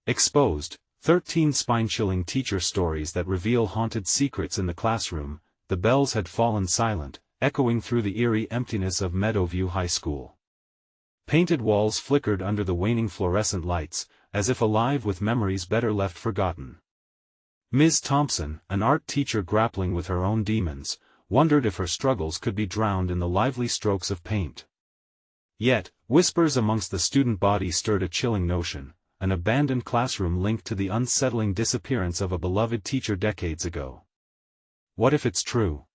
Exposed, 13 spine-chilling teacher stories that reveal haunted secrets in the classroom. The bells had fallen silent, echoing through the eerie emptiness of Meadowview High School. Painted walls flickered under the waning fluorescent lights, as if alive with memories better left forgotten. Ms. Thompson, an art teacher grappling with her own demons, wondered if her struggles could be drowned in the lively strokes of paint. Yet, whispers amongst the student body stirred a chilling notion: an abandoned classroom linked to the unsettling disappearance of a beloved teacher decades ago. What if it's true?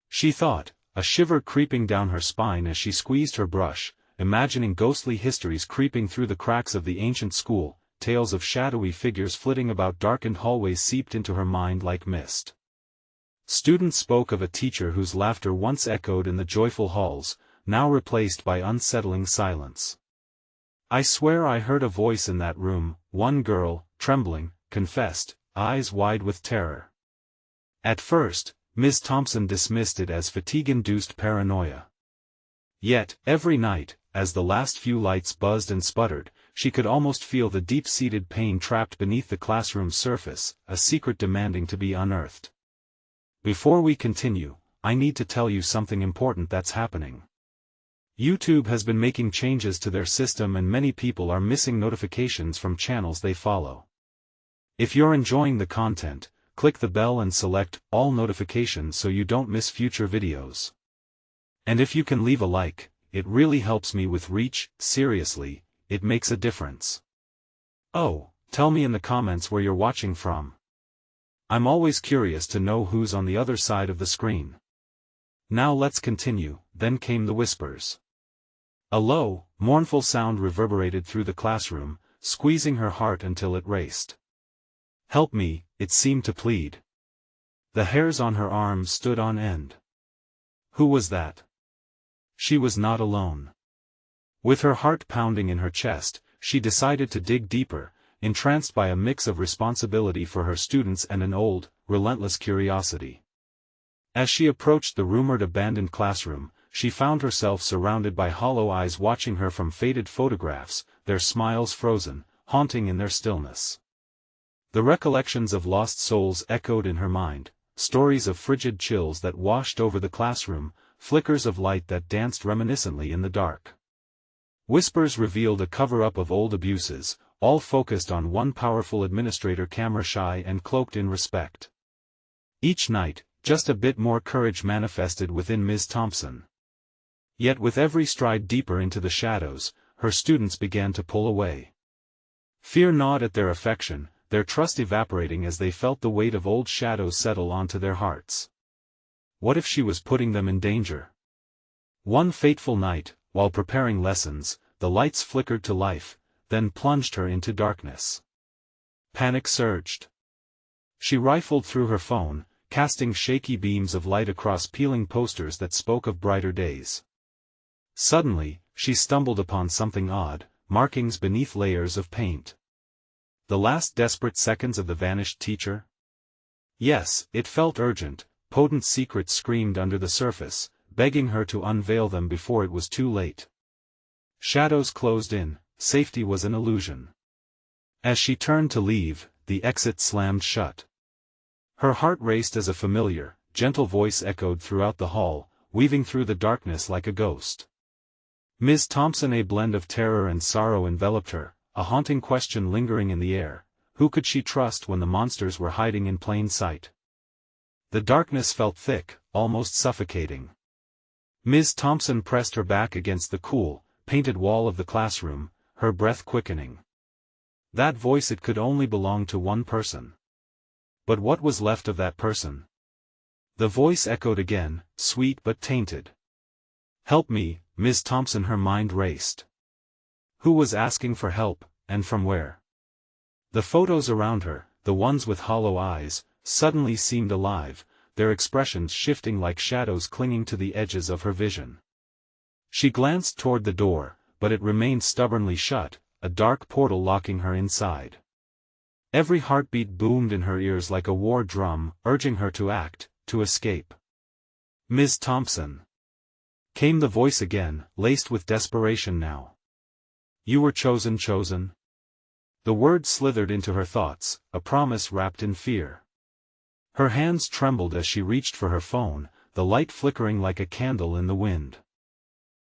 She thought, a shiver creeping down her spine as she squeezed her brush, imagining ghostly histories creeping through the cracks of the ancient school. Tales of shadowy figures flitting about darkened hallways seeped into her mind like mist. Students spoke of a teacher whose laughter once echoed in the joyful halls, now replaced by unsettling silence. "I swear I heard a voice in that room," one girl, trembling, confessed, eyes wide with terror. At first, Ms. Thompson dismissed it as fatigue-induced paranoia. Yet, every night, as the last few lights buzzed and sputtered, she could almost feel the deep-seated pain trapped beneath the classroom's surface, a secret demanding to be unearthed. Before we continue, I need to tell you something important that's happening. YouTube has been making changes to their system and many people are missing notifications from channels they follow. If you're enjoying the content, click the bell and select all notifications so you don't miss future videos. And if you can leave a like, it really helps me with reach. Seriously, it makes a difference. Oh, tell me in the comments where you're watching from. I'm always curious to know who's on the other side of the screen. Now let's continue. Then came the whispers. A low, mournful sound reverberated through the classroom, squeezing her heart until it raced. "Help me," it seemed to plead. The hairs on her arms stood on end. Who was that? She was not alone. With her heart pounding in her chest, she decided to dig deeper, entranced by a mix of responsibility for her students and an old, relentless curiosity. As she approached the rumored abandoned classroom, she found herself surrounded by hollow eyes watching her from faded photographs, their smiles frozen, haunting in their stillness. The recollections of lost souls echoed in her mind, stories of frigid chills that washed over the classroom, flickers of light that danced reminiscently in the dark. Whispers revealed a cover-up of old abuses, all focused on one powerful administrator, camera-shy and cloaked in respect. Each night, just a bit more courage manifested within Ms. Thompson. Yet with every stride deeper into the shadows, her students began to pull away. Fear gnawed at their affection, their trust evaporating as they felt the weight of old shadows settle onto their hearts. What if she was putting them in danger? One fateful night, while preparing lessons, the lights flickered to life, then plunged her into darkness. Panic surged. She rifled through her phone, casting shaky beams of light across peeling posters that spoke of brighter days. Suddenly, she stumbled upon something odd, markings beneath layers of paint. The last desperate seconds of the vanished teacher? Yes, it felt urgent. Potent secrets screamed under the surface, begging her to unveil them before it was too late. Shadows closed in, safety was an illusion. As she turned to leave, the exit slammed shut. Her heart raced as a familiar, gentle voice echoed throughout the hall, weaving through the darkness like a ghost. Ms. Thompson, a blend of terror and sorrow enveloped her, a haunting question lingering in the air: who could she trust when the monsters were hiding in plain sight? The darkness felt thick, almost suffocating. Ms. Thompson pressed her back against the cool, painted wall of the classroom, her breath quickening. That voice, it could only belong to one person. But what was left of that person? The voice echoed again, sweet but tainted. "Help me, Ms. Thompson," her mind raced. Who was asking for help, and from where? The photos around her, the ones with hollow eyes, suddenly seemed alive, their expressions shifting like shadows clinging to the edges of her vision. She glanced toward the door, but it remained stubbornly shut, a dark portal locking her inside. Every heartbeat boomed in her ears like a war drum, urging her to act, to escape. "Ms. Thompson," came the voice again, laced with desperation now. "You were chosen." The word slithered into her thoughts, a promise wrapped in fear. Her hands trembled as she reached for her phone, the light flickering like a candle in the wind.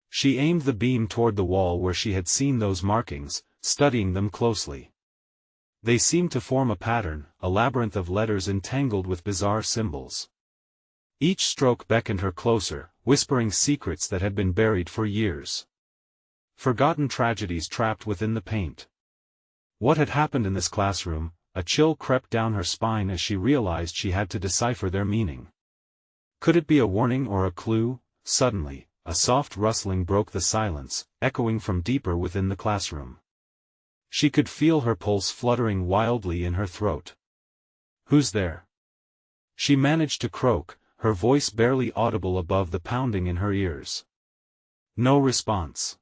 She aimed the beam toward the wall where she had seen those markings, studying them closely. They seemed to form a pattern, a labyrinth of letters entangled with bizarre symbols. Each stroke beckoned her closer, whispering secrets that had been buried for years. Forgotten tragedies trapped within the paint. What had happened in this classroom? A chill crept down her spine as she realized she had to decipher their meaning. Could it be a warning or a clue? Suddenly, a soft rustling broke the silence, echoing from deeper within the classroom. She could feel her pulse fluttering wildly in her throat. "Who's there?" She managed to croak, her voice barely audible above the pounding in her ears. No response.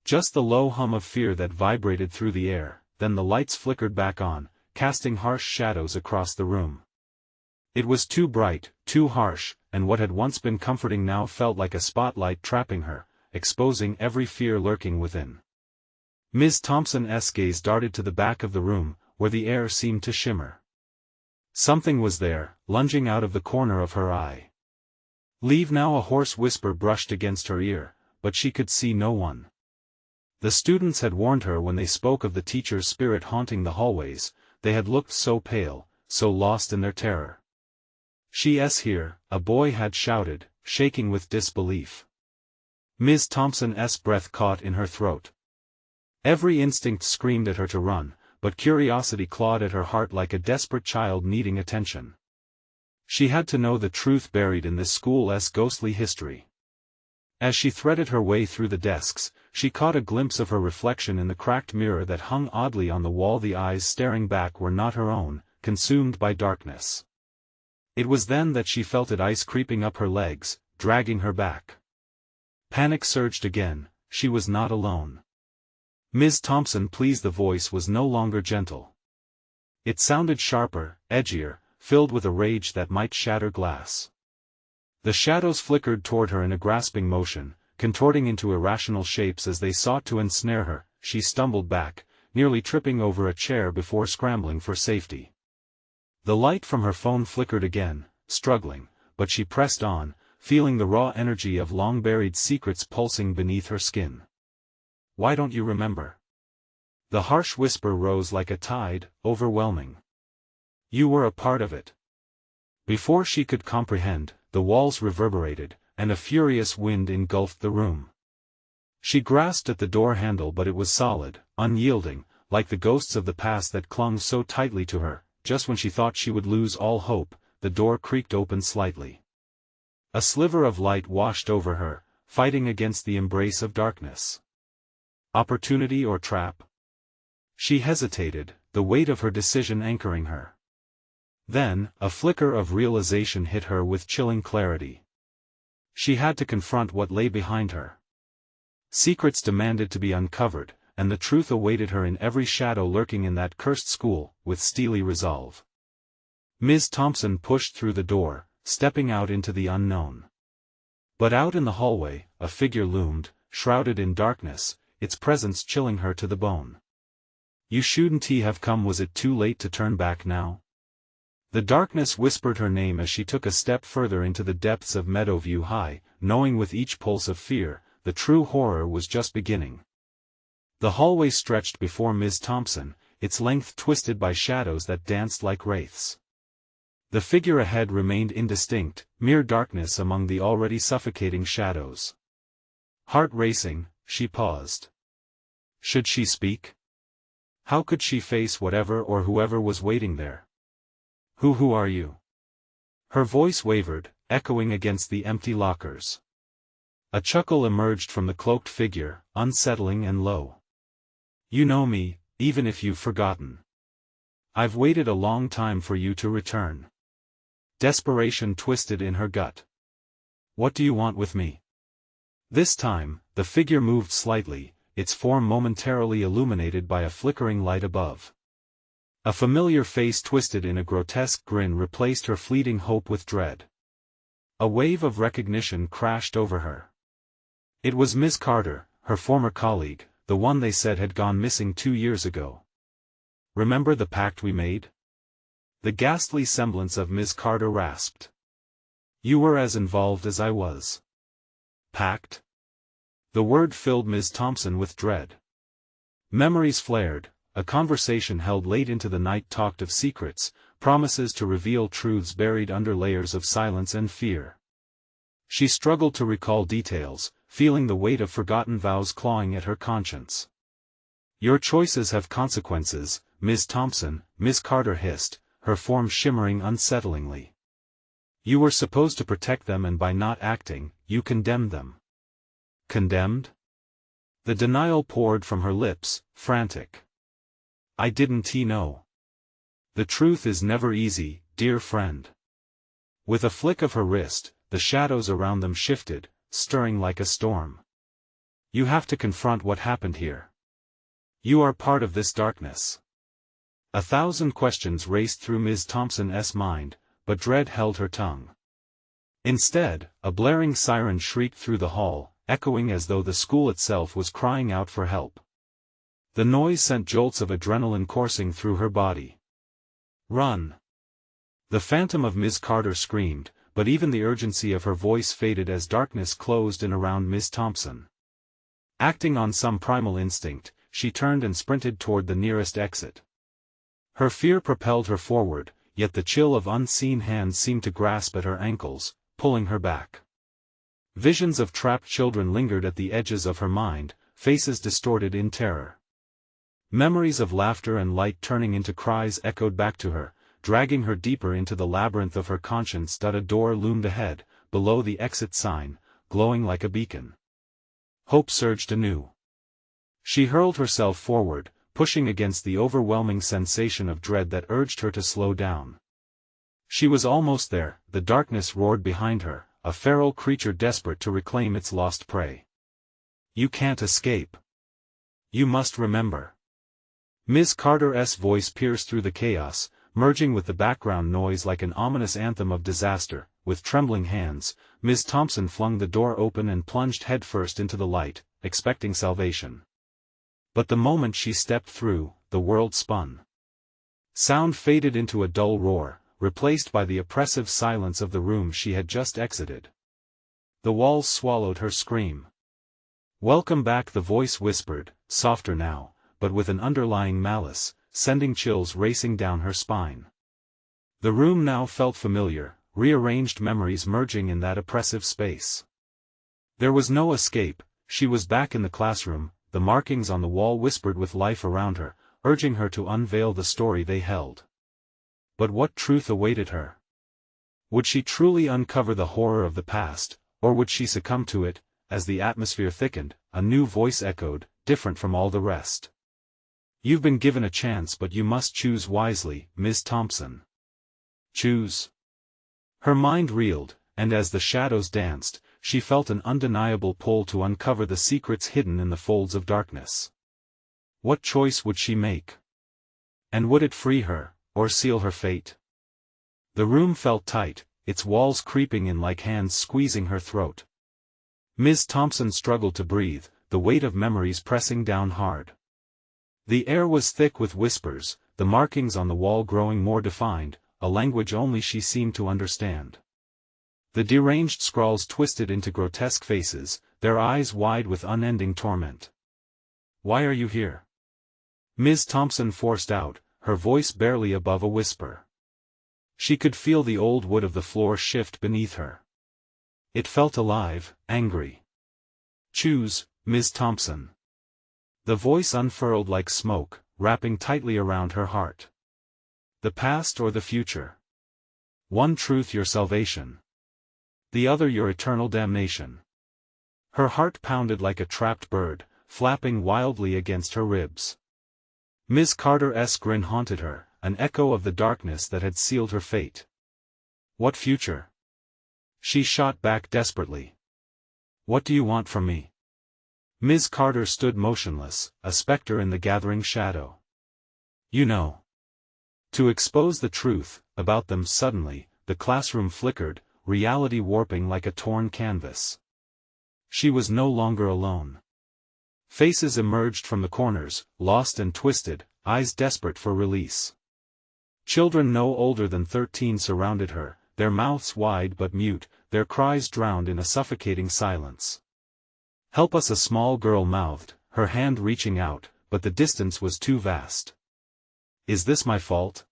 Just the low hum of fear that vibrated through the air. Then the lights flickered back on, casting harsh shadows across the room. It was too bright, too harsh, and what had once been comforting now felt like a spotlight trapping her, exposing every fear lurking within. Ms. Thompson's gaze darted to the back of the room, where the air seemed to shimmer. Something was there, lunging out of the corner of her eye. "Leave now," a hoarse whisper brushed against her ear, but she could see no one. The students had warned her when they spoke of the teacher's spirit haunting the hallways. They had looked so pale, so lost in their terror. "She's here," a boy had shouted, shaking with disbelief. Ms. Thompson's breath caught in her throat. Every instinct screamed at her to run, but curiosity clawed at her heart like a desperate child needing attention. She had to know the truth buried in this school's ghostly history. As she threaded her way through the desks, she caught a glimpse of her reflection in the cracked mirror that hung oddly on the wall. The eyes staring back were not her own, consumed by darkness. It was then that she felt it ice creeping up her legs, dragging her back. Panic surged again. She was not alone. "Ms. Thompson, please." The voice was no longer gentle. It sounded sharper, edgier, filled with a rage that might shatter glass. The shadows flickered toward her in a grasping motion, contorting into irrational shapes as they sought to ensnare her. She stumbled back, nearly tripping over a chair before scrambling for safety. The light from her phone flickered again, struggling, but she pressed on, feeling the raw energy of long-buried secrets pulsing beneath her skin. "Why don't you remember?" The harsh whisper rose like a tide, overwhelming. "You were a part of it." Before she could comprehend, the walls reverberated, and a furious wind engulfed the room. She grasped at the door handle, but it was solid, unyielding, like the ghosts of the past that clung so tightly to her. Just when she thought she would lose all hope, the door creaked open slightly. A sliver of light washed over her, fighting against the embrace of darkness. Opportunity or trap? She hesitated, the weight of her decision anchoring her. Then, a flicker of realization hit her with chilling clarity. She had to confront what lay behind her. Secrets demanded to be uncovered, and the truth awaited her in every shadow lurking in that cursed school, with steely resolve. Ms. Thompson pushed through the door, stepping out into the unknown. But out in the hallway, a figure loomed, shrouded in darkness, its presence chilling her to the bone. "You shouldn't have come." Was it too late to turn back now? The darkness whispered her name as she took a step further into the depths of Meadowview High, knowing with each pulse of fear, the true horror was just beginning. The hallway stretched before Ms. Thompson, its length twisted by shadows that danced like wraiths. The figure ahead remained indistinct, mere darkness among the already suffocating shadows. Heart racing, she paused. Should she speak? How could she face whatever or whoever was waiting there? Who are you?" Her voice wavered, echoing against the empty lockers. A chuckle emerged from the cloaked figure, unsettling and low. "You know me, even if you've forgotten. I've waited a long time for you to return." Desperation twisted in her gut. "What do you want with me?" This time, the figure moved slightly, its form momentarily illuminated by a flickering light above. A familiar face twisted in a grotesque grin replaced her fleeting hope with dread. A wave of recognition crashed over her. It was Miss Carter, her former colleague, the one they said had gone missing 2 years ago. Remember the pact we made? The ghastly semblance of Ms. Carter rasped. You were as involved as I was. Pact? The word filled Ms. Thompson with dread. Memories flared. A conversation held late into the night talked of secrets, promises to reveal truths buried under layers of silence and fear. She struggled to recall details, feeling the weight of forgotten vows clawing at her conscience. Your choices have consequences, Ms. Thompson, Ms. Carter hissed, her form shimmering unsettlingly. You were supposed to protect them, and by not acting, you condemned them. Condemned? The denial poured from her lips, frantic. I didn't know. The truth is never easy, dear friend. With a flick of her wrist, the shadows around them shifted, stirring like a storm. You have to confront what happened here. You are part of this darkness. 1,000 questions raced through Ms. Thompson's mind, but dread held her tongue. Instead, a blaring siren shrieked through the hall, echoing as though the school itself was crying out for help. The noise sent jolts of adrenaline coursing through her body. Run! The phantom of Ms. Carter screamed, but even the urgency of her voice faded as darkness closed in around Ms. Thompson. Acting on some primal instinct, she turned and sprinted toward the nearest exit. Her fear propelled her forward, yet the chill of unseen hands seemed to grasp at her ankles, pulling her back. Visions of trapped children lingered at the edges of her mind, faces distorted in terror. Memories of laughter and light turning into cries echoed back to her, dragging her deeper into the labyrinth of her conscience. A door loomed ahead, below the exit sign, glowing like a beacon. Hope surged anew. She hurled herself forward, pushing against the overwhelming sensation of dread that urged her to slow down. She was almost there. The darkness roared behind her, a feral creature desperate to reclaim its lost prey. You can't escape. You must remember. Ms. Carter's voice pierced through the chaos, merging with the background noise like an ominous anthem of disaster. With trembling hands, Ms. Thompson flung the door open and plunged headfirst into the light, expecting salvation. But the moment she stepped through, the world spun. Sound faded into a dull roar, replaced by the oppressive silence of the room she had just exited. The walls swallowed her scream. Welcome back, the voice whispered, softer now, but with an underlying malice, sending chills racing down her spine. The room now felt familiar, rearranged memories merging in that oppressive space. There was no escape. She was back in the classroom. The markings on the wall whispered with life around her, urging her to unveil the story they held. But what truth awaited her? Would she truly uncover the horror of the past, or would she succumb to it? As the atmosphere thickened, a new voice echoed, different from all the rest. You've been given a chance, but you must choose wisely, Ms. Thompson. Choose. Her mind reeled, and as the shadows danced, she felt an undeniable pull to uncover the secrets hidden in the folds of darkness. What choice would she make? And would it free her, or seal her fate? The room felt tight, its walls creeping in like hands squeezing her throat. Ms. Thompson struggled to breathe, the weight of memories pressing down hard. The air was thick with whispers, the markings on the wall growing more defined, a language only she seemed to understand. The deranged scrawls twisted into grotesque faces, their eyes wide with unending torment. Why are you here? Ms. Thompson forced out, her voice barely above a whisper. She could feel the old wood of the floor shift beneath her. It felt alive, angry. Choose, Ms. Thompson. The voice unfurled like smoke, wrapping tightly around her heart. The past or the future? One truth, your salvation. The other, your eternal damnation. Her heart pounded like a trapped bird, flapping wildly against her ribs. Ms. Carter's grin haunted her, an echo of the darkness that had sealed her fate. What future? She shot back desperately. What do you want from me? Ms. Carter stood motionless, a specter in the gathering shadow. You know. To expose the truth about them. Suddenly, the classroom flickered, reality warping like a torn canvas. She was no longer alone. Faces emerged from the corners, lost and twisted, eyes desperate for release. Children no older than 13 surrounded her, their mouths wide but mute, their cries drowned in a suffocating silence. "Help us," a small girl mouthed, her hand reaching out, but the distance was too vast. "Is this my fault?"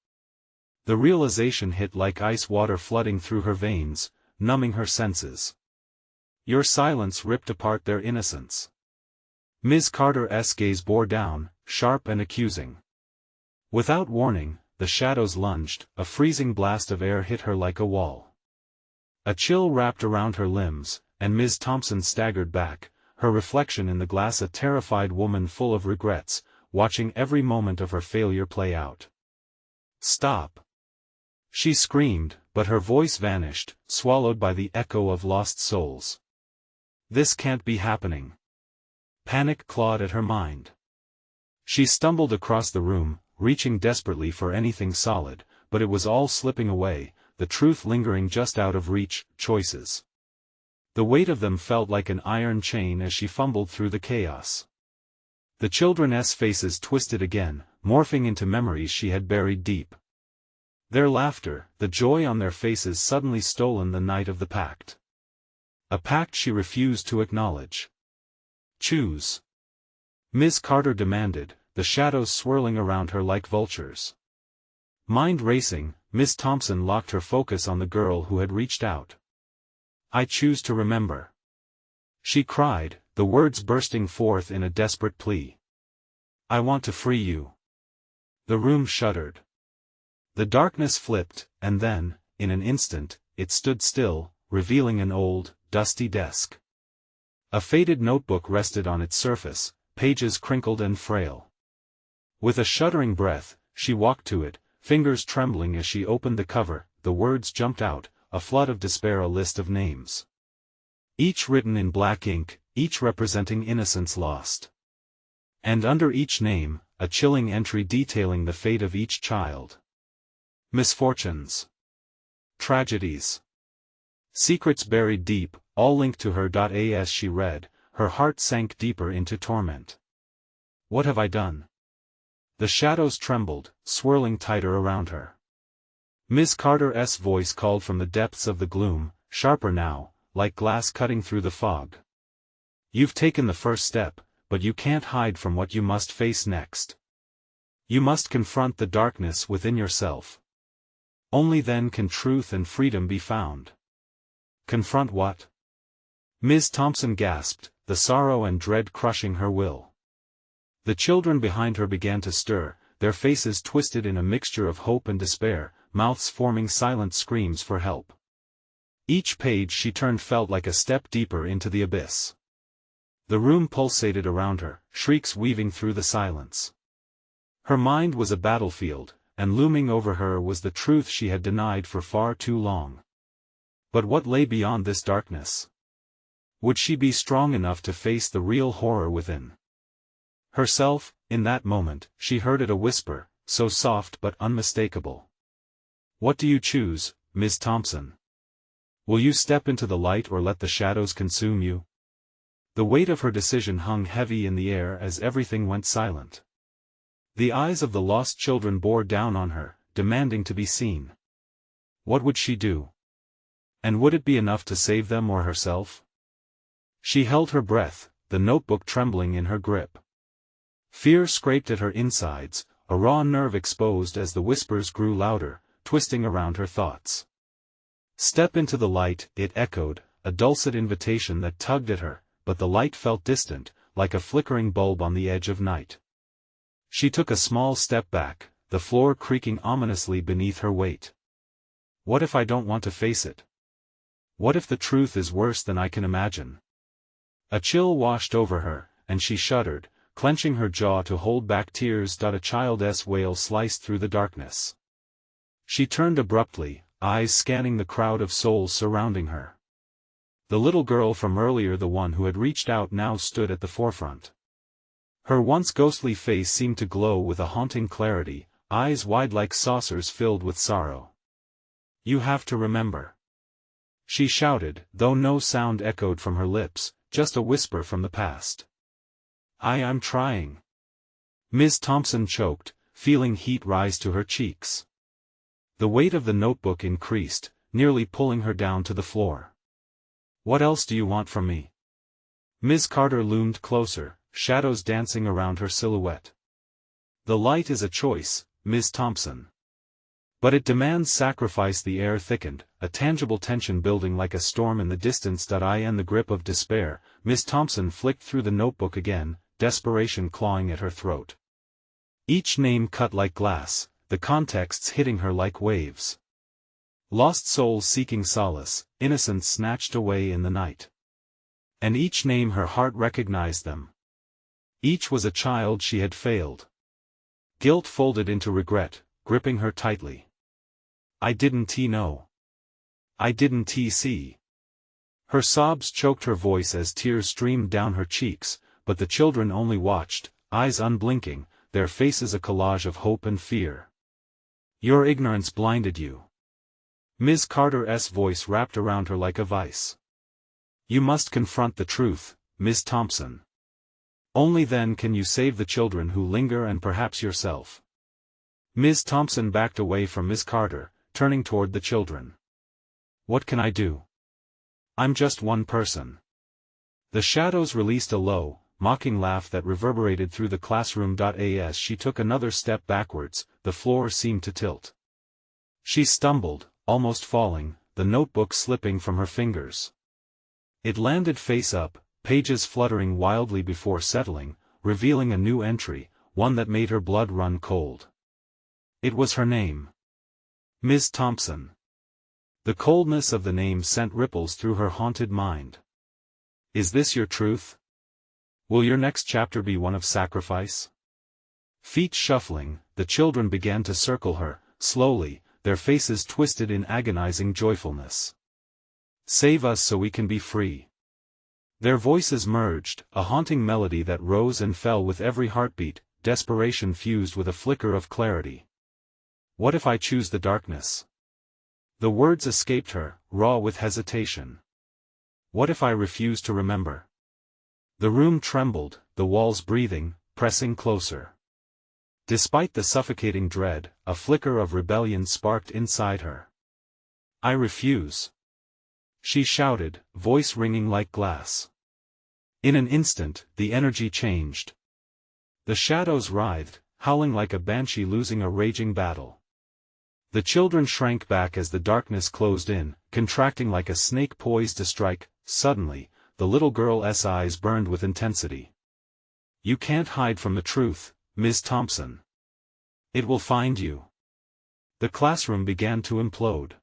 The realization hit like ice water flooding through her veins, numbing her senses. Your silence ripped apart their innocence. Ms. Carter's gaze bore down, sharp and accusing. Without warning, the shadows lunged, a freezing blast of air hit her like a wall. A chill wrapped around her limbs, and Ms. Thompson staggered back, her reflection in the glass a terrified woman full of regrets, watching every moment of her failure play out. "Stop!" she screamed, but her voice vanished, swallowed by the echo of lost souls. "This can't be happening." Panic clawed at her mind. She stumbled across the room, reaching desperately for anything solid, but it was all slipping away, the truth lingering just out of reach. Choices. The weight of them felt like an iron chain as she fumbled through the chaos. The children's faces twisted again, morphing into memories she had buried deep. Their laughter, the joy on their faces suddenly stolen the night of the pact. A pact she refused to acknowledge. "Choose," Ms. Carter demanded, the shadows swirling around her like vultures. Mind racing, Miss Thompson locked her focus on the girl who had reached out. "I choose to remember," she cried, the words bursting forth in a desperate plea. "I want to free you." The room shuddered. The darkness flipped, and then, in an instant, it stood still, revealing an old, dusty desk. A faded notebook rested on its surface, pages crinkled and frail. With a shuddering breath, she walked to it, fingers trembling as she opened the cover. The words jumped out, a flood of despair, a list of names. Each written in black ink, each representing innocence lost. And under each name, a chilling entry detailing the fate of each child. Misfortunes. Tragedies. Secrets buried deep, all linked to her. As she read, her heart sank deeper into torment. What have I done? The shadows trembled, swirling tighter around her. Miss Carter's voice called from the depths of the gloom, sharper now, like glass cutting through the fog. You've taken the first step, but you can't hide from what you must face next. You must confront the darkness within yourself. Only then can truth and freedom be found. Confront what? Ms. Thompson gasped, the sorrow and dread crushing her will. The children behind her began to stir, their faces twisted in a mixture of hope and despair, mouths forming silent screams for help. Each page she turned felt like a step deeper into the abyss. The room pulsated around her, shrieks weaving through the silence. Her mind was a battlefield, and looming over her was the truth she had denied for far too long. But what lay beyond this darkness? Would she be strong enough to face the real horror within? Herself, in that moment, she heard it, a whisper, so soft but unmistakable. What do you choose, Miss Thompson? Will you step into the light or let the shadows consume you? The weight of her decision hung heavy in the air as everything went silent. The eyes of the lost children bore down on her, demanding to be seen. What would she do? And would it be enough to save them or herself? She held her breath, the notebook trembling in her grip. Fear scraped at her insides, a raw nerve exposed as the whispers grew louder, twisting around her thoughts. Step into the light, it echoed, a dulcet invitation that tugged at her, but the light felt distant, like a flickering bulb on the edge of night. She took a small step back, the floor creaking ominously beneath her weight. What if I don't want to face it? What if the truth is worse than I can imagine? A chill washed over her, and she shuddered, clenching her jaw to hold back tears. A child's wail sliced through the darkness. She turned abruptly, eyes scanning the crowd of souls surrounding her. The little girl from earlier, the one who had reached out, now stood at the forefront. Her once ghostly face seemed to glow with a haunting clarity, eyes wide like saucers filled with sorrow. You have to remember, she shouted, though no sound echoed from her lips, just a whisper from the past. I'm trying. Ms. Thompson choked, feeling heat rise to her cheeks. The weight of the notebook increased, nearly pulling her down to the floor. "What else do you want from me?" Ms. Carter loomed closer, shadows dancing around her silhouette. "The light is a choice, Ms. Thompson. But it demands sacrifice." The air thickened, a tangible tension building like a storm in the distance. I in the grip of despair, Miss Thompson flicked through the notebook again, desperation clawing at her throat. Each name cut like glass, the contexts hitting her like waves. Lost souls seeking solace, innocence snatched away in the night. And each name her heart recognized them. Each was a child she had failed. Guilt folded into regret, gripping her tightly. "I didn't know. I didn't see." Her sobs choked her voice as tears streamed down her cheeks, but the children only watched, eyes unblinking, their faces a collage of hope and fear. "Your ignorance blinded you." Ms. Carter's voice wrapped around her like a vice. "You must confront the truth, Ms. Thompson. Only then can you save the children who linger and perhaps yourself." Ms. Thompson backed away from Ms. Carter, turning toward the children. "What can I do? I'm just one person." The shadows released a low, mocking laugh that reverberated through the classroom. As she took another step backwards, the floor seemed to tilt. She stumbled, almost falling, the notebook slipping from her fingers. It landed face up, pages fluttering wildly before settling, revealing a new entry, one that made her blood run cold. It was her name. Ms. Thompson. The coldness of the name sent ripples through her haunted mind. "Is this your truth? Will your next chapter be one of sacrifice?" Feet shuffling, the children began to circle her, slowly, their faces twisted in agonizing joyfulness. "Save us so we can be free." Their voices merged, a haunting melody that rose and fell with every heartbeat, desperation fused with a flicker of clarity. "What if I choose the darkness?" The words escaped her, raw with hesitation. "What if I refuse to remember?" The room trembled, the walls breathing, pressing closer. Despite the suffocating dread, a flicker of rebellion sparked inside her. "I refuse," she shouted, voice ringing like glass. In an instant, the energy changed. The shadows writhed, howling like a banshee losing a raging battle. The children shrank back as the darkness closed in, contracting like a snake poised to strike. Suddenly, the little girl's eyes burned with intensity. "You can't hide from the truth, Ms. Thompson. It will find you." The classroom began to implode.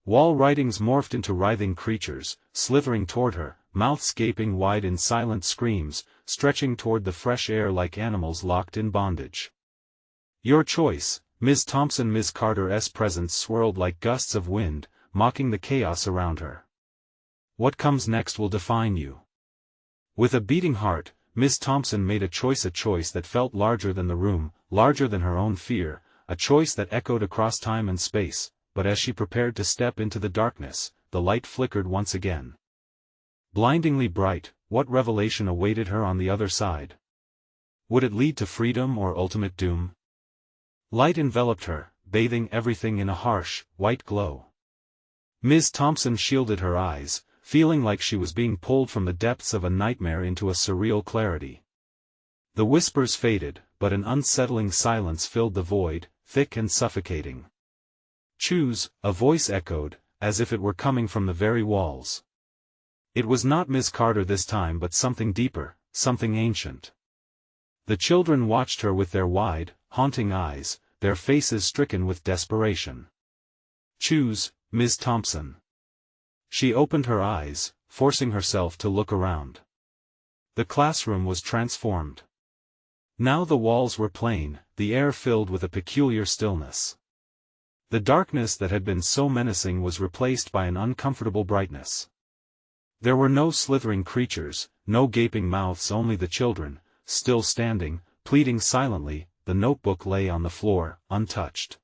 Wall writings morphed into writhing creatures, slithering toward her, mouths gaping wide in silent screams, stretching toward the fresh air like animals locked in bondage. "Your choice, Ms. Thompson." Ms. Carter's presence swirled like gusts of wind, mocking the chaos around her. "What comes next will define you." With a beating heart, Ms. Thompson made a choice that felt larger than the room, larger than her own fear, a choice that echoed across time and space. But as she prepared to step into the darkness, the light flickered once again. Blindingly bright, what revelation awaited her on the other side? Would it lead to freedom or ultimate doom? Light enveloped her, bathing everything in a harsh, white glow. Ms. Thompson shielded her eyes, feeling like she was being pulled from the depths of a nightmare into a surreal clarity. The whispers faded, but an unsettling silence filled the void, thick and suffocating. "Choose," a voice echoed, as if it were coming from the very walls. It was not Miss Carter this time but something deeper, something ancient. The children watched her with their wide, haunting eyes, their faces stricken with desperation. "Choose, Ms. Thompson." She opened her eyes, forcing herself to look around. The classroom was transformed. Now the walls were plain, the air filled with a peculiar stillness. The darkness that had been so menacing was replaced by an uncomfortable brightness. There were no slithering creatures, no gaping mouths, only the children, still standing, pleading silently. The notebook lay on the floor, untouched.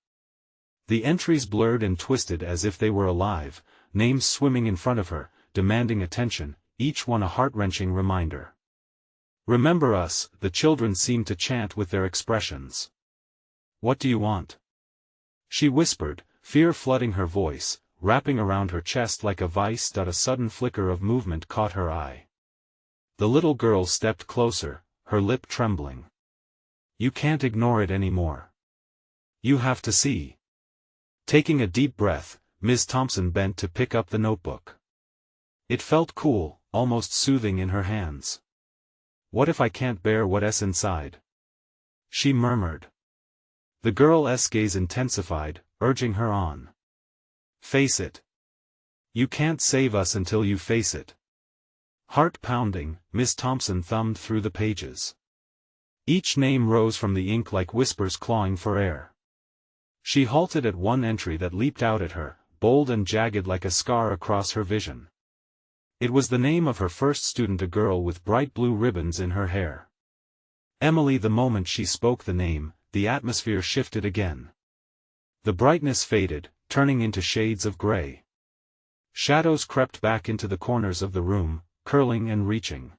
The entries blurred and twisted as if they were alive, names swimming in front of her, demanding attention, each one a heart-wrenching reminder. "Remember us," the children seemed to chant with their expressions. What do you want? She whispered, fear flooding her voice, wrapping around her chest like a vice. A sudden flicker of movement caught her eye. The little girl stepped closer, her lip trembling. You can't ignore it anymore. You have to see. Taking a deep breath, Ms. Thompson bent to pick up the notebook. It felt cool, almost soothing in her hands. What if I can't bear what's inside? She murmured. The girl's gaze intensified, urging her on. Face it. You can't save us until you face it. Heart pounding, Miss Thompson thumbed through the pages. Each name rose from the ink like whispers clawing for air. She halted at one entry that leaped out at her, bold and jagged like a scar across her vision. It was the name of her first student, a girl with bright blue ribbons in her hair. Emily. The moment she spoke the name, the atmosphere shifted again. The brightness faded, turning into shades of gray. Shadows crept back into the corners of the room, curling and reaching.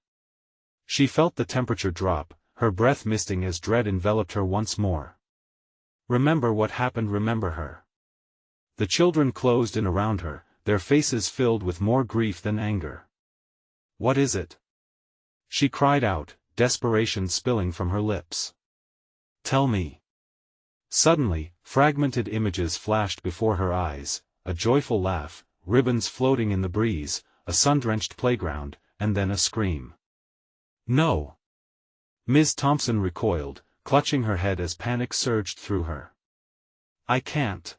She felt the temperature drop, her breath misting as dread enveloped her once more. Remember what happened, remember her. The children closed in around her, their faces filled with more grief than anger. What is it? She cried out, desperation spilling from her lips. Tell me. Suddenly, fragmented images flashed before her eyes, a joyful laugh, ribbons floating in the breeze, a sun-drenched playground, and then a scream. No! Ms. Thompson recoiled, clutching her head as panic surged through her. I can't.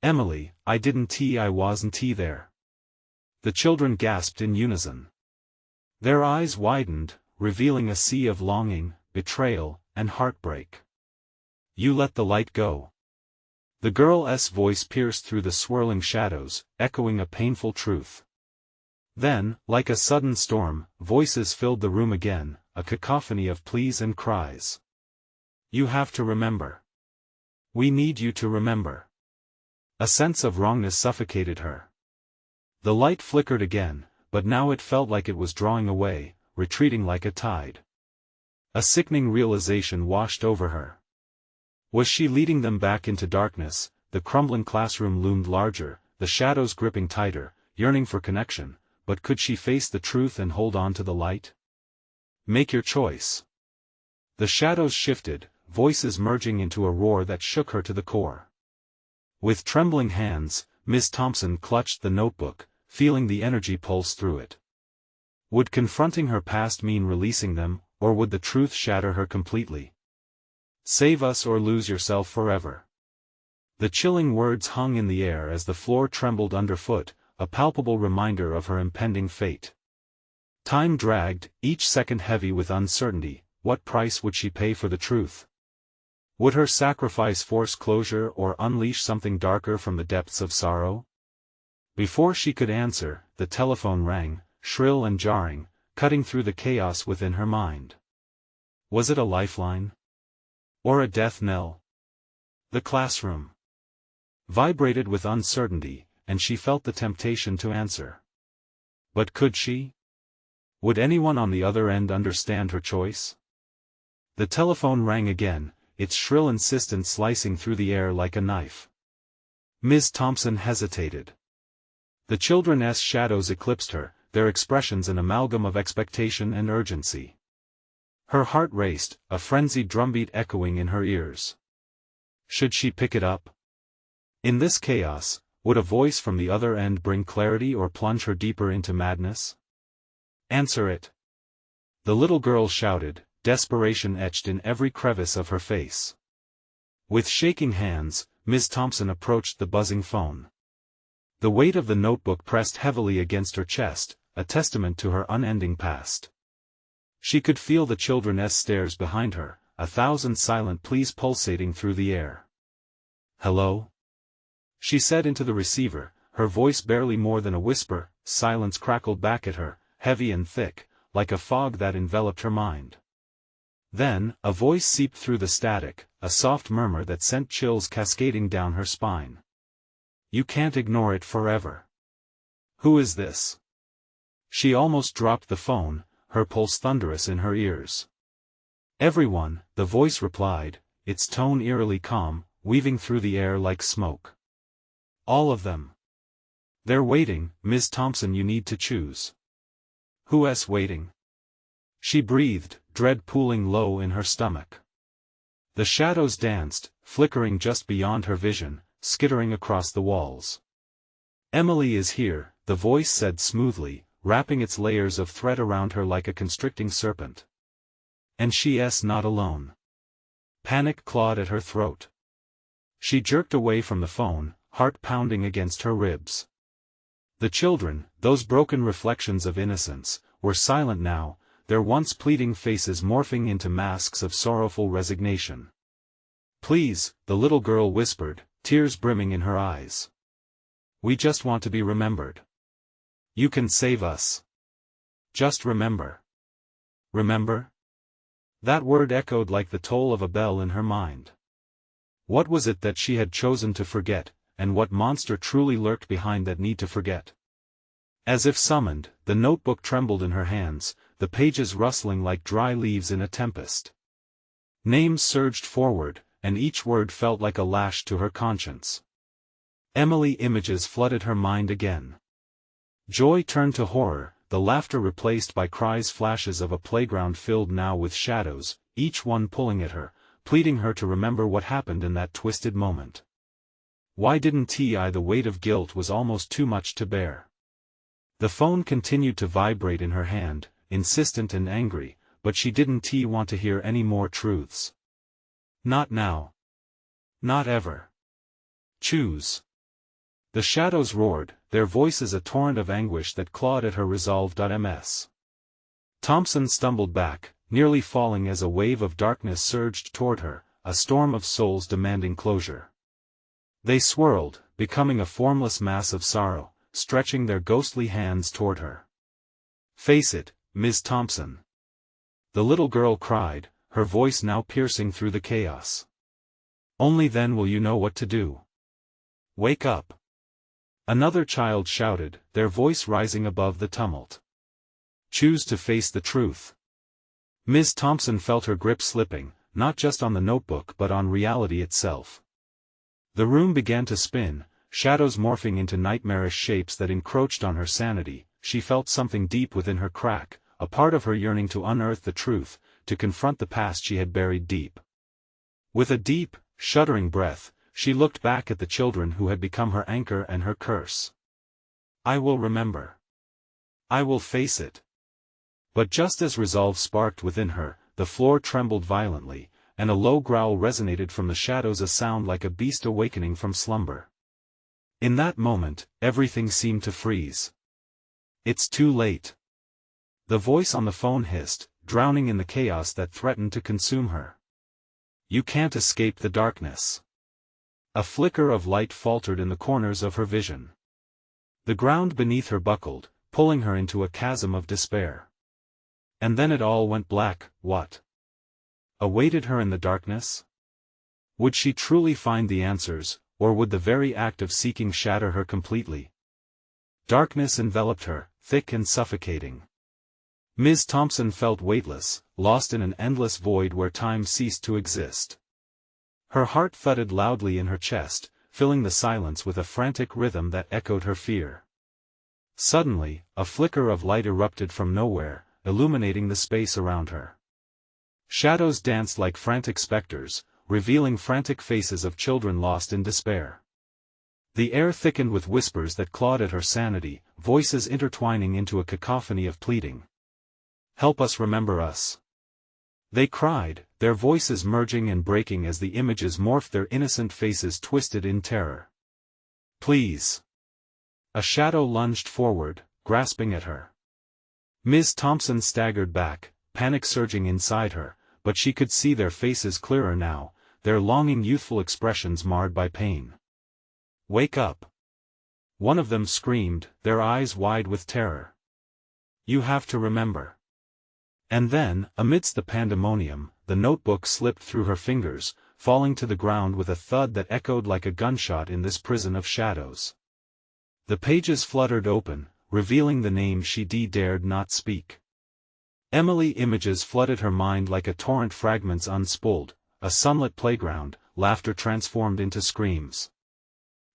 Emily, I wasn't there. The children gasped in unison. Their eyes widened, revealing a sea of longing, betrayal, and heartbreak. You let the light go. The girl's voice pierced through the swirling shadows, echoing a painful truth. Then, like a sudden storm, voices filled the room again, a cacophony of pleas and cries. You have to remember. We need you to remember. A sense of wrongness suffocated her. The light flickered again, but now it felt like it was drawing away, retreating like a tide. A sickening realization washed over her. Was she leading them back into darkness? The crumbling classroom loomed larger, the shadows gripping tighter, yearning for connection, but could she face the truth and hold on to the light? Make your choice. The shadows shifted, voices merging into a roar that shook her to the core. With trembling hands, Miss Thompson clutched the notebook, feeling the energy pulse through it. Would confronting her past mean releasing them, or would the truth shatter her completely? Save us or lose yourself forever. The chilling words hung in the air as the floor trembled underfoot, a palpable reminder of her impending fate. Time dragged, each second heavy with uncertainty. What price would she pay for the truth? Would her sacrifice force closure or unleash something darker from the depths of sorrow? Before she could answer, the telephone rang, shrill and jarring, cutting through the chaos within her mind. Was it a lifeline? Or a death knell? The classroom vibrated with uncertainty, and she felt the temptation to answer. But could she? Would anyone on the other end understand her choice? The telephone rang again, its shrill insistence slicing through the air like a knife. Ms. Thompson hesitated. The children's shadows eclipsed her, their expressions an amalgam of expectation and urgency. Her heart raced, a frenzied drumbeat echoing in her ears. Should she pick it up? In this chaos, would a voice from the other end bring clarity or plunge her deeper into madness? Answer it. The little girl shouted, desperation etched in every crevice of her face. With shaking hands, Ms. Thompson approached the buzzing phone. The weight of the notebook pressed heavily against her chest, a testament to her unending past. She could feel the children's stares behind her, 1,000 silent pleas pulsating through the air. Hello? She said into the receiver, her voice barely more than a whisper. Silence crackled back at her, heavy and thick, like a fog that enveloped her mind. Then, a voice seeped through the static, a soft murmur that sent chills cascading down her spine. You can't ignore it forever. Who is this? She almost dropped the phone, her pulse thunderous in her ears. Everyone, the voice replied, its tone eerily calm, weaving through the air like smoke. All of them. They're waiting, Ms. Thompson. You need to choose. Who's waiting? She breathed, dread pooling low in her stomach. The shadows danced, flickering just beyond her vision, skittering across the walls. Emily is here, the voice said smoothly, wrapping its layers of thread around her like a constricting serpent. And she's not alone. Panic clawed at her throat. She jerked away from the phone, heart pounding against her ribs. The children, those broken reflections of innocence, were silent now, their once pleading faces morphing into masks of sorrowful resignation. Please, the little girl whispered, tears brimming in her eyes. We just want to be remembered. You can save us. Just remember. Remember? That word echoed like the toll of a bell in her mind. What was it that she had chosen to forget, and what monster truly lurked behind that need to forget? As if summoned, the notebook trembled in her hands, the pages rustling like dry leaves in a tempest. Names surged forward, and each word felt like a lash to her conscience. Emily images flooded her mind again. Joy turned to horror, the laughter replaced by cries, flashes of a playground filled now with shadows, each one pulling at her, pleading her to remember what happened in that twisted moment. Why didn't the weight of guilt was almost too much to bear. The phone continued to vibrate in her hand, insistent and angry, but she didn't want to hear any more truths. Not now. Not ever. Choose. The shadows roared, their voices a torrent of anguish that clawed at her resolve. Ms. Thompson stumbled back, nearly falling as a wave of darkness surged toward her, a storm of souls demanding closure. They swirled, becoming a formless mass of sorrow, stretching their ghostly hands toward her. Face it, Ms. Thompson. The little girl cried, her voice now piercing through the chaos. Only then will you know what to do. Wake up. Another child shouted, their voice rising above the tumult. Choose to face the truth. Ms. Thompson felt her grip slipping, not just on the notebook but on reality itself. The room began to spin, shadows morphing into nightmarish shapes that encroached on her sanity. She felt something deep within her crack, a part of her yearning to unearth the truth, to confront the past she had buried deep. With a deep, shuddering breath, she looked back at the children who had become her anchor and her curse. I will remember. I will face it. But just as resolve sparked within her, the floor trembled violently, and a low growl resonated from the shadows, a sound like a beast awakening from slumber. In that moment, everything seemed to freeze. It's too late. The voice on the phone hissed, drowning in the chaos that threatened to consume her. You can't escape the darkness. A flicker of light faltered in the corners of her vision. The ground beneath her buckled, pulling her into a chasm of despair. And then it all went black. What awaited her in the darkness? Would she truly find the answers, or would the very act of seeking shatter her completely? Darkness enveloped her, thick and suffocating. Ms. Thompson felt weightless, lost in an endless void where time ceased to exist. Her heart thudded loudly in her chest, filling the silence with a frantic rhythm that echoed her fear. Suddenly, a flicker of light erupted from nowhere, illuminating the space around her. Shadows danced like frantic specters, revealing frantic faces of children lost in despair. The air thickened with whispers that clawed at her sanity, voices intertwining into a cacophony of pleading. Help us, remember us. They cried, their voices merging and breaking as the images morphed, their innocent faces twisted in terror. Please. A shadow lunged forward, grasping at her. Ms. Thompson staggered back, panic surging inside her, but she could see their faces clearer now, their longing youthful expressions marred by pain. Wake up. One of them screamed, their eyes wide with terror. You have to remember. And then, amidst the pandemonium, the notebook slipped through her fingers, falling to the ground with a thud that echoed like a gunshot in this prison of shadows. The pages fluttered open, revealing the name she dared not speak. Emily images flooded her mind like a torrent, fragments unspooled, a sunlit playground, laughter transformed into screams.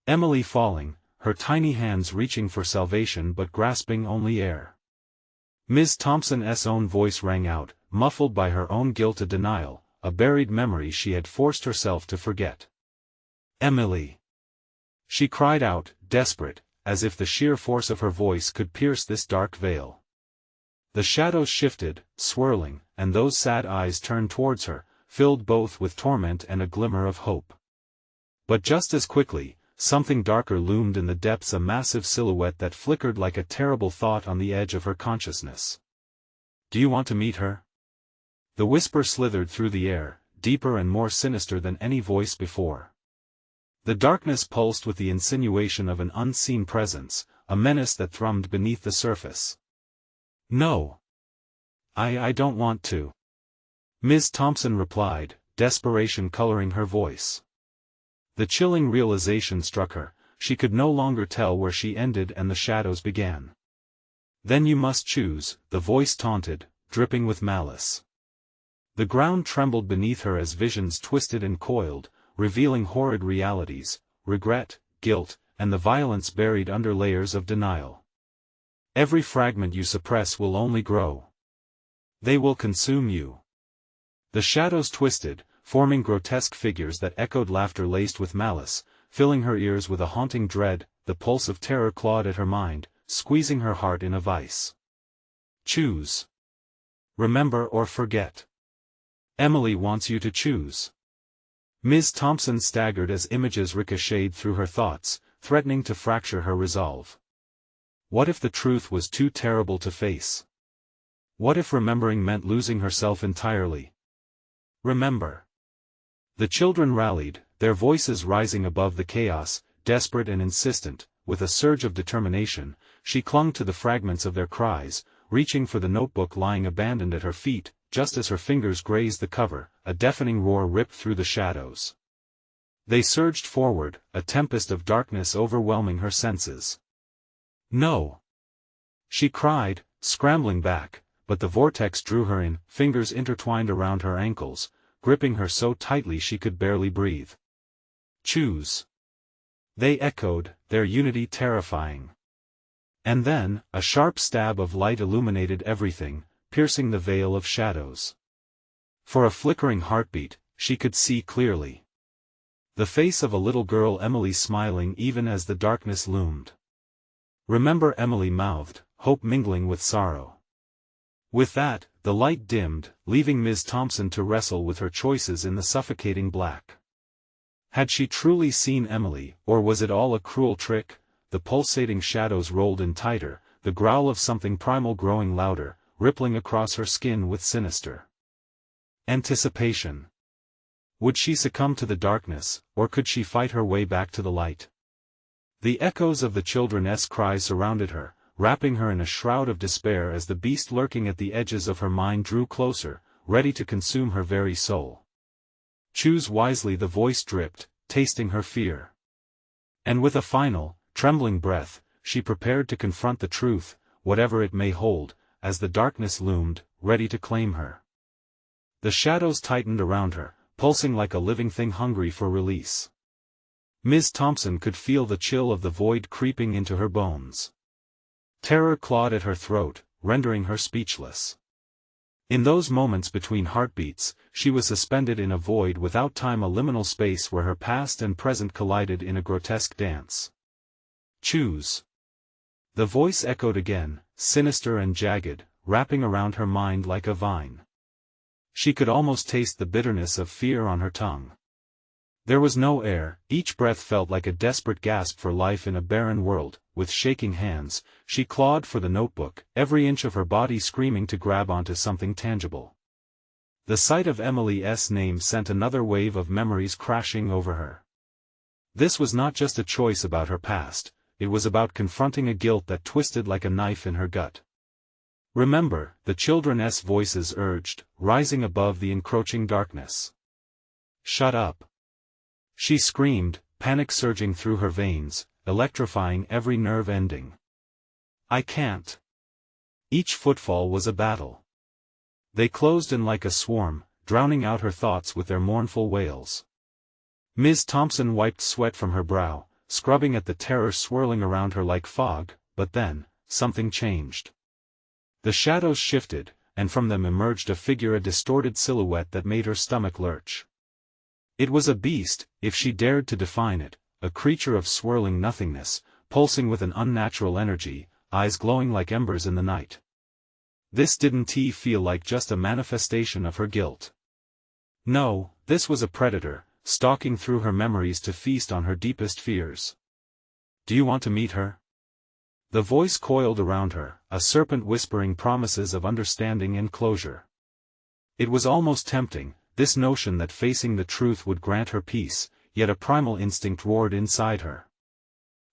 Emily falling, her tiny hands reaching for salvation but grasping only air. Ms. Thompson's own voice rang out, muffled by her own guilt and denial, a buried memory she had forced herself to forget. "Emily!" She cried out, desperate, as if the sheer force of her voice could pierce this dark veil. The shadows shifted, swirling, and those sad eyes turned towards her, filled both with torment and a glimmer of hope. But just as quickly, something darker loomed in the depths, a massive silhouette that flickered like a terrible thought on the edge of her consciousness. "Do you want to meet her?" The whisper slithered through the air, deeper and more sinister than any voice before. The darkness pulsed with the insinuation of an unseen presence, a menace that thrummed beneath the surface. "No. I don't want to," Ms. Thompson replied, desperation coloring her voice. The chilling realization struck her, she could no longer tell where she ended and the shadows began. "Then you must choose," the voice taunted, dripping with malice. The ground trembled beneath her as visions twisted and coiled, revealing horrid realities, regret, guilt, and the violence buried under layers of denial. "Every fragment you suppress will only grow. They will consume you." The shadows twisted, forming grotesque figures that echoed laughter laced with malice, filling her ears with a haunting dread. The pulse of terror clawed at her mind, squeezing her heart in a vice. "Choose. Remember or forget. Emily wants you to choose." Ms. Thompson staggered as images ricocheted through her thoughts, threatening to fracture her resolve. What if the truth was too terrible to face? What if remembering meant losing herself entirely? "Remember." The children rallied, their voices rising above the chaos, desperate and insistent. With a surge of determination, she clung to the fragments of their cries, reaching for the notebook lying abandoned at her feet. Just as her fingers grazed the cover, a deafening roar ripped through the shadows. They surged forward, a tempest of darkness overwhelming her senses. "No!" she cried, scrambling back, but the vortex drew her in, fingers intertwined around her ankles, gripping her so tightly she could barely breathe. "Choose." They echoed, their unity terrifying. And then, a sharp stab of light illuminated everything, piercing the veil of shadows. For a flickering heartbeat, she could see clearly. The face of a little girl, Emily, smiling even as the darkness loomed. "Remember," Emily mouthed, hope mingling with sorrow. With that, the light dimmed, leaving Ms. Thompson to wrestle with her choices in the suffocating black. Had she truly seen Emily, or was it all a cruel trick? The pulsating shadows rolled in tighter, the growl of something primal growing louder, rippling across her skin with sinister anticipation. Would she succumb to the darkness, or could she fight her way back to the light? The echoes of the children's cries surrounded her, wrapping her in a shroud of despair as the beast lurking at the edges of her mind drew closer, ready to consume her very soul. "Choose wisely," the voice dripped, tasting her fear. And with a final, trembling breath, she prepared to confront the truth, whatever it may hold, as the darkness loomed, ready to claim her. The shadows tightened around her, pulsing like a living thing hungry for release. Ms. Thompson could feel the chill of the void creeping into her bones. Terror clawed at her throat, rendering her speechless. In those moments between heartbeats, she was suspended in a void without time, a liminal space where her past and present collided in a grotesque dance. "Choose." The voice echoed again, sinister and jagged, wrapping around her mind like a vine. She could almost taste the bitterness of fear on her tongue. There was no air, each breath felt like a desperate gasp for life in a barren world. With shaking hands, she clawed for the notebook, every inch of her body screaming to grab onto something tangible. The sight of Emily's name sent another wave of memories crashing over her. This was not just a choice about her past, it was about confronting a guilt that twisted like a knife in her gut. "Remember," the children's voices urged, rising above the encroaching darkness. "Shut up!" she screamed, panic surging through her veins, electrifying every nerve ending. "I can't." Each footfall was a battle. They closed in like a swarm, drowning out her thoughts with their mournful wails. Ms. Thompson wiped sweat from her brow, scrubbing at the terror swirling around her like fog, but then, something changed. The shadows shifted, and from them emerged a figure, a distorted silhouette that made her stomach lurch. It was a beast, if she dared to define it, a creature of swirling nothingness, pulsing with an unnatural energy, eyes glowing like embers in the night. This didn't feel like just a manifestation of her guilt. No, this was a predator, stalking through her memories to feast on her deepest fears. Do you want to meet her? The voice coiled around her, a serpent whispering promises of understanding and closure. It was almost tempting, this notion that facing the truth would grant her peace, yet a primal instinct roared inside her.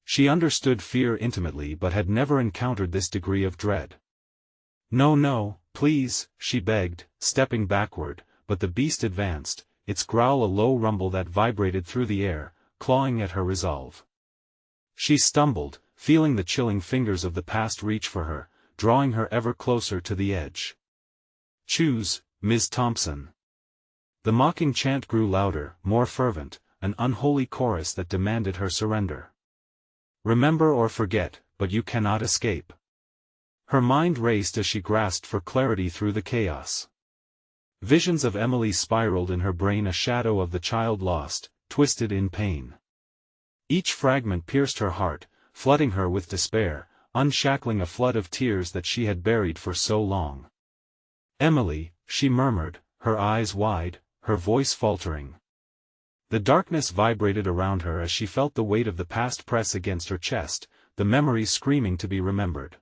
She understood fear intimately but had never encountered this degree of dread. No, no, please, she begged, stepping backward, but the beast advanced, its growl a low rumble that vibrated through the air, clawing at her resolve. She stumbled, feeling the chilling fingers of the past reach for her, drawing her ever closer to the edge. Choose, Ms. Thompson. The mocking chant grew louder, more fervent, an unholy chorus that demanded her surrender. Remember or forget, but you cannot escape. Her mind raced as she grasped for clarity through the chaos. Visions of Emily spiraled in her brain, a shadow of the child lost, twisted in pain. Each fragment pierced her heart, flooding her with despair, unshackling a flood of tears that she had buried for so long. Emily, she murmured, her eyes wide, her voice faltering. The darkness vibrated around her as she felt the weight of the past press against her chest, the memories screaming to be remembered.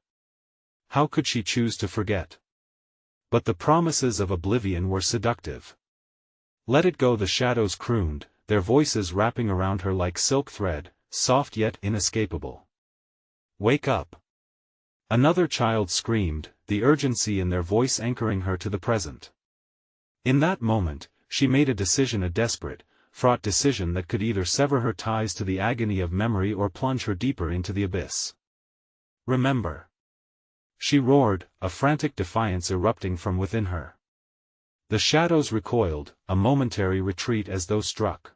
How could she choose to forget? But the promises of oblivion were seductive. Let it go, the shadows crooned, their voices wrapping around her like silk thread, soft yet inescapable. Wake up! Another child screamed, the urgency in their voice anchoring her to the present. In that moment, she made a decision, a desperate, fraught decision that could either sever her ties to the agony of memory or plunge her deeper into the abyss. Remember! She roared, a frantic defiance erupting from within her. The shadows recoiled, a momentary retreat as though struck.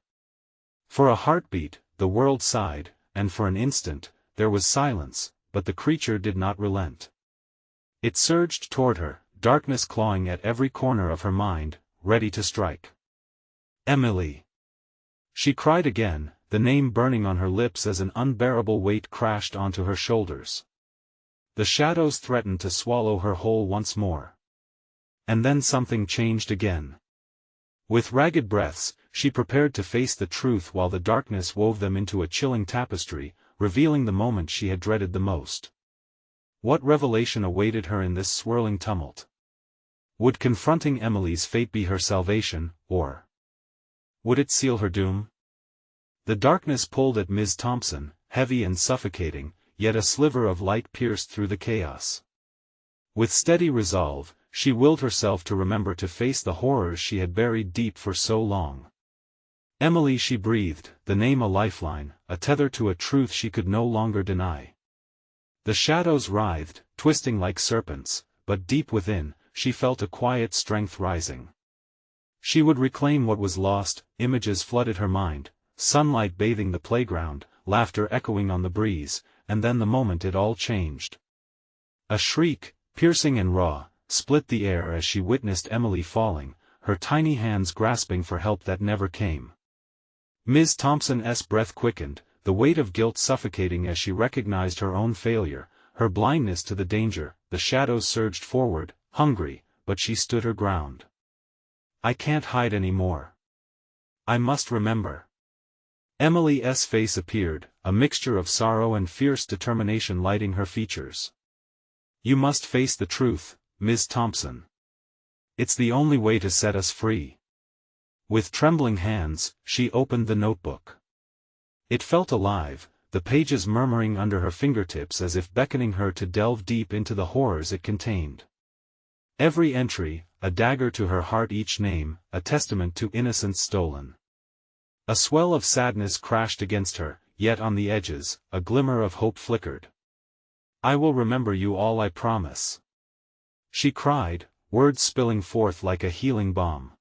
For a heartbeat, the world sighed, and for an instant, there was silence, but the creature did not relent. It surged toward her, darkness clawing at every corner of her mind, ready to strike. Emily! She cried again, the name burning on her lips as an unbearable weight crashed onto her shoulders. The shadows threatened to swallow her whole once more. And then something changed again. With ragged breaths, she prepared to face the truth while the darkness wove them into a chilling tapestry, revealing the moment she had dreaded the most. What revelation awaited her in this swirling tumult? Would confronting Emily's fate be her salvation, or would it seal her doom? The darkness pulled at Ms. Thompson, heavy and suffocating, yet a sliver of light pierced through the chaos. With steady resolve, she willed herself to remember, to face the horrors she had buried deep for so long. Emily, she breathed, the name a lifeline, a tether to a truth she could no longer deny. The shadows writhed, twisting like serpents, but deep within, she felt a quiet strength rising. She would reclaim what was lost. Images flooded her mind, sunlight bathing the playground, laughter echoing on the breeze, and then the moment it all changed. A shriek, piercing and raw, split the air as she witnessed Emily falling, her tiny hands grasping for help that never came. Ms. Thompson's breath quickened, the weight of guilt suffocating as she recognized her own failure, her blindness to the danger. The shadows surged forward, hungry, but she stood her ground. I can't hide anymore. I must remember. Emily's face appeared, a mixture of sorrow and fierce determination lighting her features. You must face the truth, Ms. Thompson. It's the only way to set us free. With trembling hands, she opened the notebook. It felt alive, the pages murmuring under her fingertips as if beckoning her to delve deep into the horrors it contained. Every entry, a dagger to her heart, each name, a testament to innocence stolen. A swell of sadness crashed against her, yet on the edges, a glimmer of hope flickered. I will remember you all, I promise. She cried, words spilling forth like a healing balm.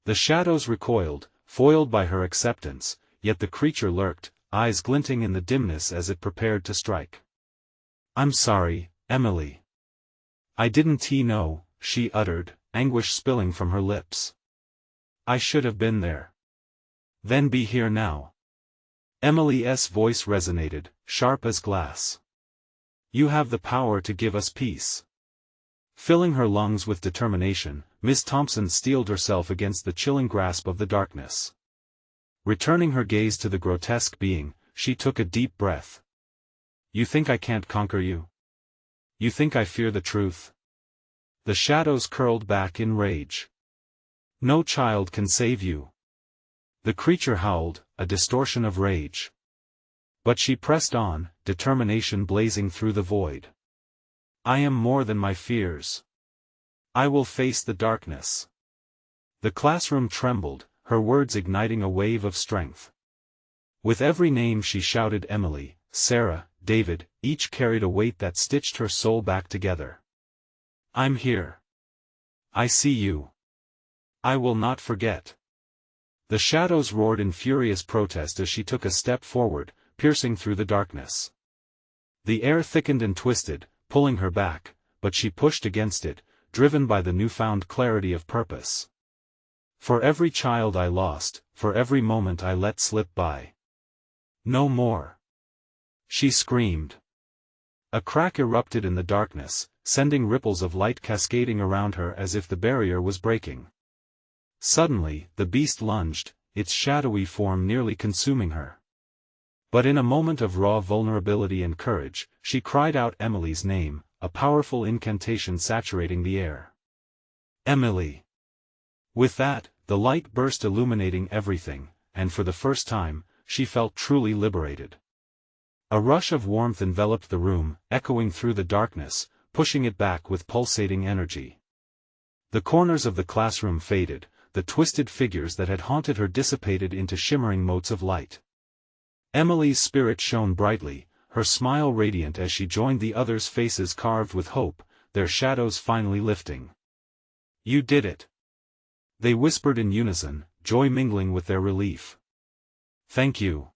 The shadows recoiled, foiled by her acceptance, yet the creature lurked, eyes glinting in the dimness as it prepared to strike. "I'm sorry, Emily. I didn't know," she uttered, anguish spilling from her lips. "I should have been there." "Then be here now." Emily's voice resonated, sharp as glass. "You have the power to give us peace." Filling her lungs with determination, Miss Thompson steeled herself against the chilling grasp of the darkness. Returning her gaze to the grotesque being, she took a deep breath. "You think I can't conquer you? You think I fear the truth?" The shadows curled back in rage. "No child can save you." The creature howled, a distortion of rage. But she pressed on, determination blazing through the void. "I am more than my fears. I will face the darkness." The classroom trembled, her words igniting a wave of strength. With every name she shouted Emily, Sarah, David, each carried a weight that stitched her soul back together. "I'm here. I see you. I will not forget." The shadows roared in furious protest as she took a step forward, piercing through the darkness. The air thickened and twisted, pulling her back, but she pushed against it, driven by the newfound clarity of purpose. "For every child I lost, for every moment I let slip by. No more." She screamed. A crack erupted in the darkness, sending ripples of light cascading around her as if the barrier was breaking. Suddenly, the beast lunged, its shadowy form nearly consuming her. But in a moment of raw vulnerability and courage, she cried out Emily's name, a powerful incantation saturating the air. "Emily!" With that, the light burst illuminating everything, and for the first time, she felt truly liberated. A rush of warmth enveloped the room, echoing through the darkness, pushing it back with pulsating energy. The corners of the classroom faded, the twisted figures that had haunted her dissipated into shimmering motes of light. Emily's spirit shone brightly, her smile radiant as she joined the others' faces carved with hope, their shadows finally lifting. "You did it!" they whispered in unison, joy mingling with their relief. "Thank you."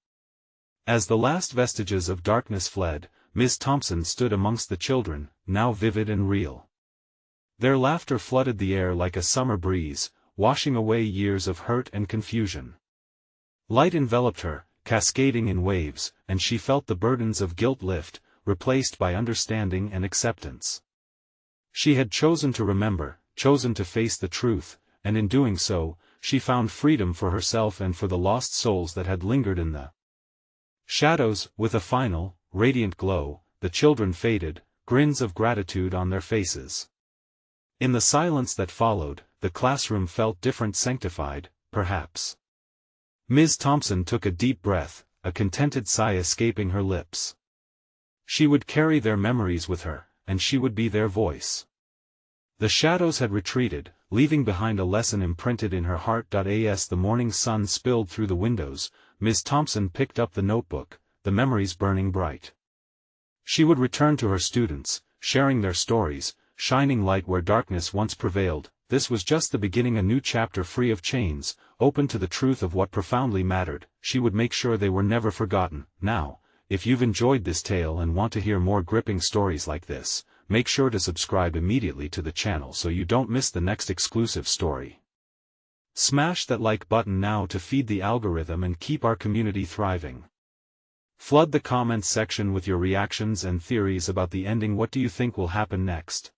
As the last vestiges of darkness fled, Miss Thompson stood amongst the children, now vivid and real. Their laughter flooded the air like a summer breeze, washing away years of hurt and confusion. Light enveloped her, cascading in waves, and she felt the burdens of guilt lift, replaced by understanding and acceptance. She had chosen to remember, chosen to face the truth, and in doing so, she found freedom for herself and for the lost souls that had lingered in the shadows. With a final, radiant glow, the children faded, grins of gratitude on their faces. In the silence that followed, the classroom felt different, sanctified, perhaps. Ms. Thompson took a deep breath, a contented sigh escaping her lips. She would carry their memories with her, and she would be their voice. The shadows had retreated, leaving behind a lesson imprinted in her heart. As the morning sun spilled through the windows, Ms. Thompson picked up the notebook, the memories burning bright. She would return to her students, sharing their stories, shining light where darkness once prevailed. This was just the beginning, a new chapter free of chains, open to the truth of what profoundly mattered. She would make sure they were never forgotten. Now, if you've enjoyed this tale and want to hear more gripping stories like this, make sure to subscribe immediately to the channel so you don't miss the next exclusive story. Smash that like button now to feed the algorithm and keep our community thriving. Flood the comments section with your reactions and theories about the ending. What do you think will happen next?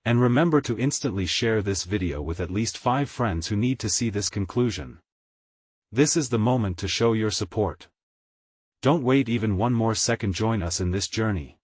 And remember to instantly share this video with at least 5 friends who need to see this conclusion. This is the moment to show your support. Don't wait even one more second. Join us in this journey.